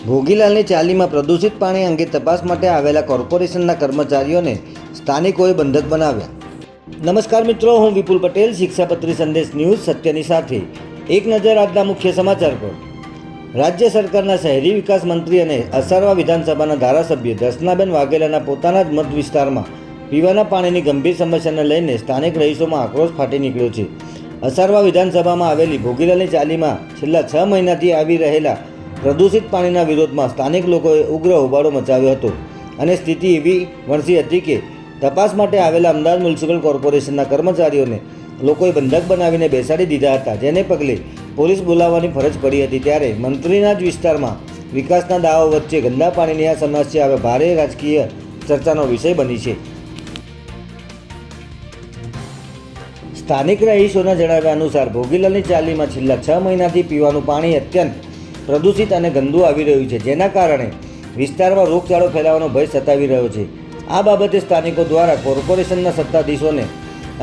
ભોગીલાલની ચાલીમાં પ્રદૂષિત પાણી અંગે તપાસ માટે આવેલા કોર્પોરેશનના કર્મચારીઓને સ્થાનિકોએ બંધક બનાવ્યા. નમસ્કાર મિત્રો, હું વિપુલ પટેલ, શિક્ષાપત્રી સંદેશ ન્યૂઝ સત્યની સાથે. એક નજર આજના મુખ્ય સમાચાર પર. રાજ્ય સરકારના શહેરી વિકાસ મંત્રી અને અસારવા વિધાનસભાના ધારાસભ્ય દર્શનાબેન વાઘેલાના પોતાના જ મત વિસ્તારમાં પીવાના પાણીની ગંભીર સમસ્યાને લઈને સ્થાનિક રહીશોમાં આક્રોશ ફાટી નીકળ્યો છે. અસારવા વિધાનસભામાં આવેલી ભોગીલાલની ચાલીમાં છેલ્લા 6 મહિનાથી આવી રહેલા પ્રદૂષિત પાણીના વિરોધમાં સ્થાનિક લોકોએ ઉગ્ર હોબાળો મચાવ્યો હતો અને સ્થિતિ એવી વણસી હતી કે તપાસ માટે આવેલા અમદાવાદ મ્યુનિસિપલ કોર્પોરેશનના કર્મચારીઓને લોકોએ બંધક બનાવીને બેસાડી દીધા હતા, જેને પગલે પોલીસ બોલાવવાની ફરજ પડી હતી. ત્યારે મંત્રીના જ વિસ્તારમાં વિકાસના દાવાઓ વચ્ચે ગંદા પાણીની આ સમસ્યા હવે ભારે રાજકીય ચર્ચાનો વિષય બની છે. સ્થાનિક રહીશોના જણાવ્યા અનુસાર ભોગીલાલની ચાલીમાં છેલ્લા 6 મહિનાથી પીવાનું પાણી અત્યંત પ્રદૂષિત અને ગંદુ આવી રહ્યું છે, જેના કારણે વિસ્તારમાં રોગચાળો ફેલાવાનો ભય સતાવી રહ્યો છે. આ બાબતે સ્થાનિકો દ્વારા કોર્પોરેશનના સત્તાધીશોને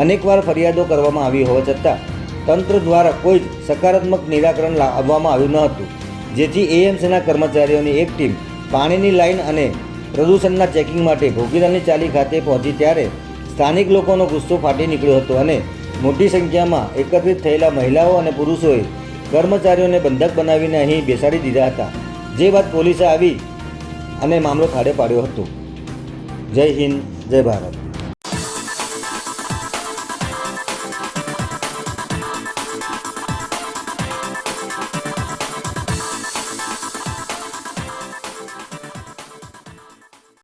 અનેકવાર ફરિયાદો કરવામાં આવી હોવા છતાં તંત્ર દ્વારા કોઈ જ સકારાત્મક નિરાકરણ લાવવામાં આવ્યું ન હતું, જેથી એએમસીના કર્મચારીઓની એક ટીમ પાણીની લાઇન અને પ્રદૂષણના ચેકિંગ માટે ભોગીલાલની ચાલી ખાતે પહોંચી ત્યારે સ્થાનિક લોકોનો ગુસ્સો ફાટી નીકળ્યો હતો અને મોટી સંખ્યામાં એકત્રિત થયેલા મહિલાઓ અને પુરુષોએ કર્મચારીઓને બંધક બનાવીને અહીં બેસાડી દીધા હતા, જે બાદ પોલીસે આવી અને મામલો ખાડે પાડ્યો હતો. જય હિન્દ, જય ભારત.